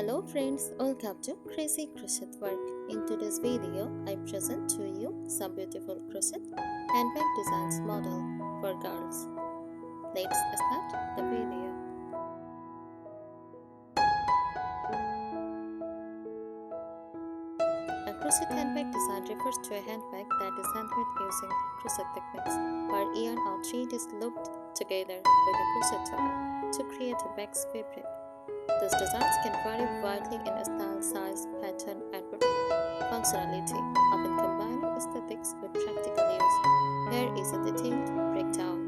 Hello friends, welcome to Crazy Crochet Work. In today's video, I present to you some beautiful crochet handbag designs model for girls. Let's start the video. A crochet handbag design refers to a handbag that is handmade using crochet techniques, where yarn or thread is looped together with a crochet hook to create a bag's fabric. These designs can vary widely in style, size, pattern, and functionality, often combining aesthetics with practical use. Here is a detailed breakdown.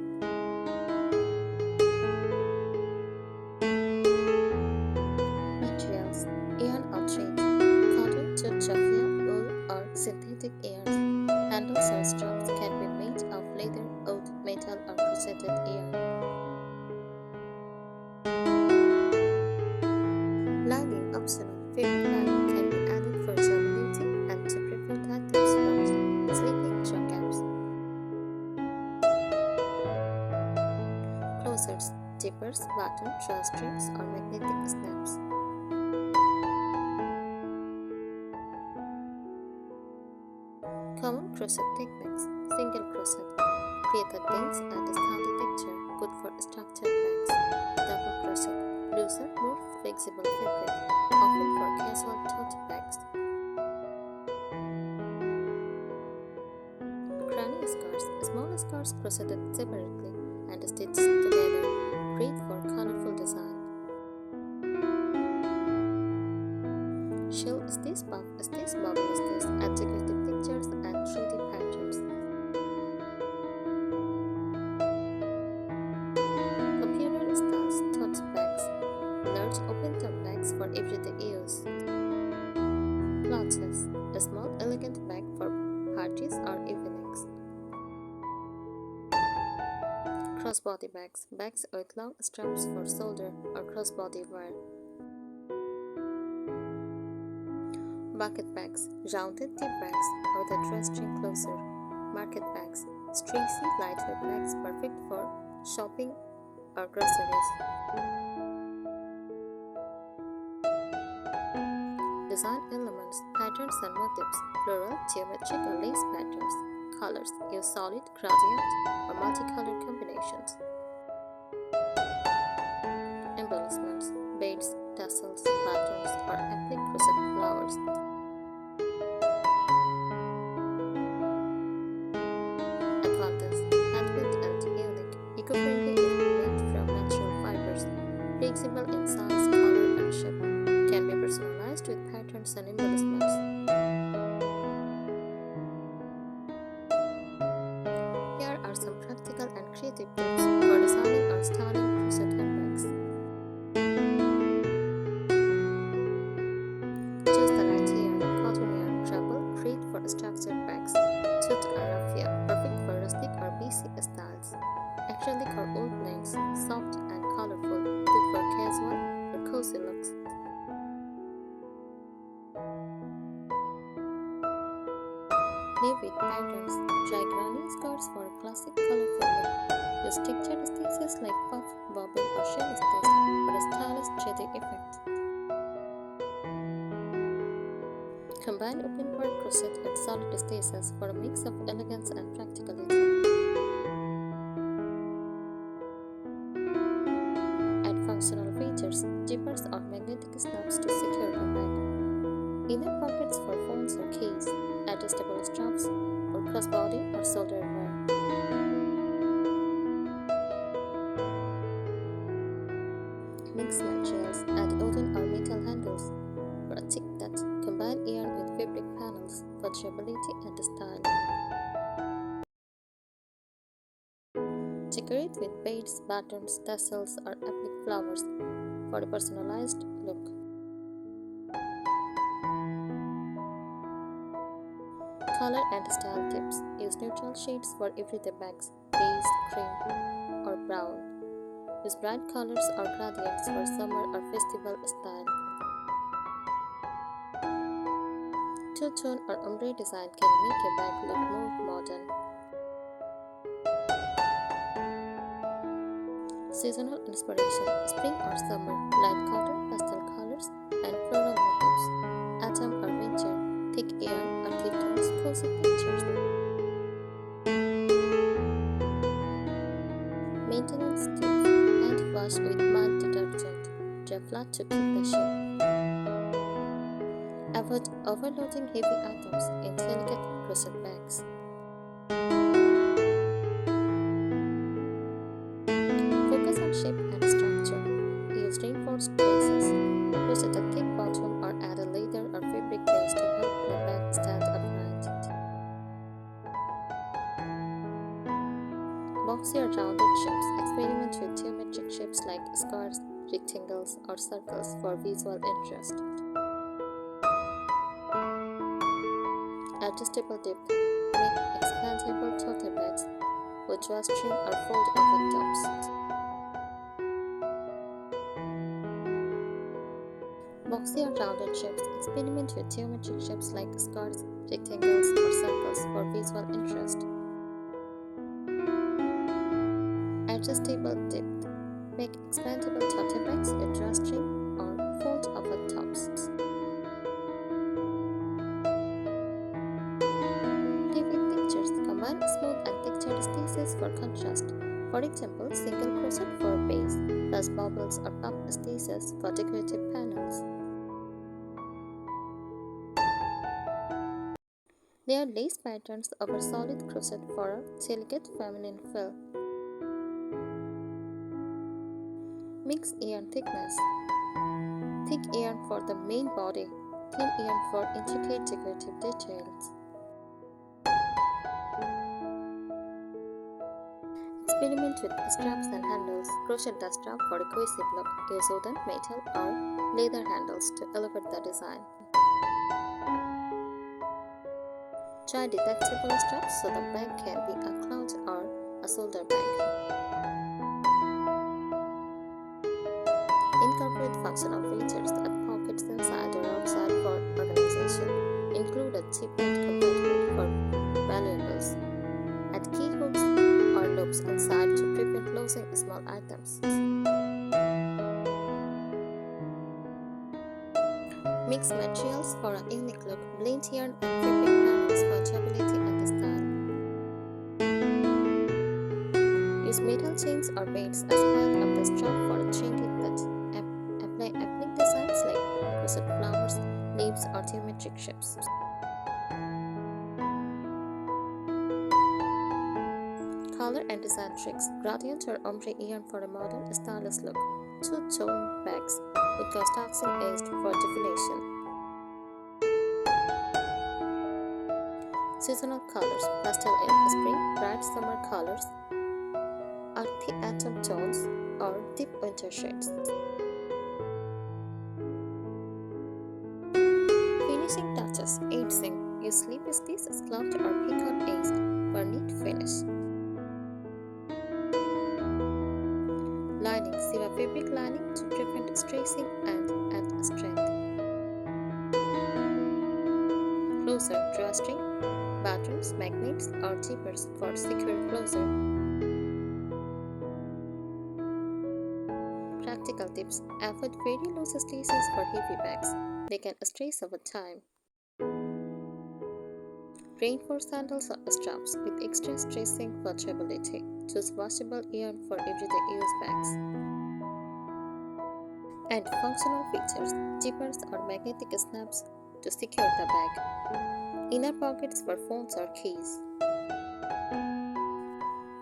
Materials: yarn or thread, cotton, jute, raffia, wool, or synthetic yarns. Handles or straps can be made of leather, wood, metal, or crocheted yarn. Lining optional. Fabric lining can be added for durability and to prevent items from slipping through gaps. Closures, zippers, button, drawstrings, or magnetic snaps. Common crochet techniques. Single crochet. Create a dense and sturdy texture, good for structured bags. Double crochet. Looser, more flexible fabric, often for casual tote bags. Granny skirts. Small skirts crocheted separately and stitched together, great for colorful design. Shell stitch, puff stitch, bubble stitch, executive pictures, and 3D patterns. Popular styles: tote bags, large open-top bags for everyday use. Clutches, a small elegant bag for parties or evenings. Crossbody bags, bags with long straps for shoulder or crossbody wear. Bucket bags, rounded tip bags with a drawstring closer. Market bags, stretchy lightweight bags perfect for shopping or groceries. Design elements, patterns and motifs, floral, geometric or lace patterns. Colors, use solid, gradient, or multicolored combinations. Embellishments, beads, tassels, buttons, or applique crochet flowers. Advantage: handmade and unique, eco-friendly if made from natural fibers, flexible in size, color, and shape, can be personalized with patterns and embellishments. Here are some practical and creative tips for designing or styling crochet handbags. Choose the right yarn. Cotton yarn, travel, great for structured bags. Jute or raffia, perfect for rustic or basic styles. Acrylic or wool blends, soft and colorful, good for casual or cozy looks. Weave patterns. Try granny skirts for a classic colorful look. Use textured stitches like puff, bobble, or shell stitch for a stylish 3D effect. Combine open work crochet with solid stitches for a mix of elegance and practicality. Add functional features, zippers or magnetic snaps to secure the bag. Inner pockets for phones or keys, adjustable straps for crossbody or shoulder wear. Mix materials, add wooden or metal handles for a chic touch. Combine yarn with fabric panels for durability and style. Decorate with beads, buttons, tassels, or applique flowers for a personalized look. Color and style tips. Use neutral shades for everyday bags, beige, cream, or brown. Use bright colors or gradients for summer or festival style. Two-tone or ombre design can make a bag look more modern. Seasonal inspiration. Spring or summer, light cotton, pastel colors, and floral motifs. Atom or venture, thick yarn, earthy tones, cozy pictures. Maintenance tips: hand wash with mild detergent. Dry flat to keep the shape. Avoid overloading heavy items in delicate crochet bags. Focus on shape and structure. Use reinforced bases. Crochet a thick bottom or add a leather or fabric base to help the bag stand upright. Box your rounded shapes. Experiment with geometric shapes like squares, rectangles, or circles for visual interest. Adjustable depth. Make expandable tote bags with drawstring or fold-over tops. Box your rounded shapes. Experiment with geometric shapes like squares, rectangles, or circles for visual interest. Adjustable depth. Make expandable tote bags with drawstring or fold-over tops. Vivid pictures. Combine smooth and textured stitches for contrast. For example, single crochet for a base, plus bubbles or puff stitches for decorative panels. Layer lace patterns over solid crochet for a delicate feminine feel. Mix yarn thickness. Thick yarn for the main body, thin yarn for intricate decorative details. Experiment with straps and handles. Crochet the strap for a cohesive look. Use wooden, metal, or leather handles to elevate the design. Try detachable straps so the bag can be a clout or a shoulder bag. Incorporate functional features at pockets inside or outside for organization. Include a zippered compartment for valuables. Add key hooks or loops inside to prevent losing small items. Mix materials for a unique look. Blend yarn and fabric panels for durability and style. Use metal chains or weights as part of the strap for a trendy touch. Apply ethnic designs like crochet flowers, leaves, or geometric shapes. Color and design tricks. Gradient or ombre yarn for a modern, stylish look. Two-tone bags with construction edged for definition. Seasonal colors. Pastel in spring, bright summer colors, earthy atom tones, or deep winter shades. Finishing touches. Edging. Use slip stitch, scalloped or pick-on edge for neat finish. Lining. Sew a fabric lining to prevent stretching and add strength. Closure. Drawstring, buttons, magnets, or zippers for secure closure. Practical tips. Avoid very loose stitches for heavy bags. They can stretch over time. Reinforced handles or straps with extra stretching for durability. Choose washable yarn for everyday use bags. And functional features. Zippers or magnetic snaps to secure the bag. Inner pockets for phones or keys.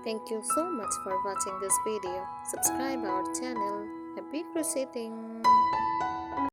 Thank you so much for watching this video. Subscribe our channel. Happy crocheting!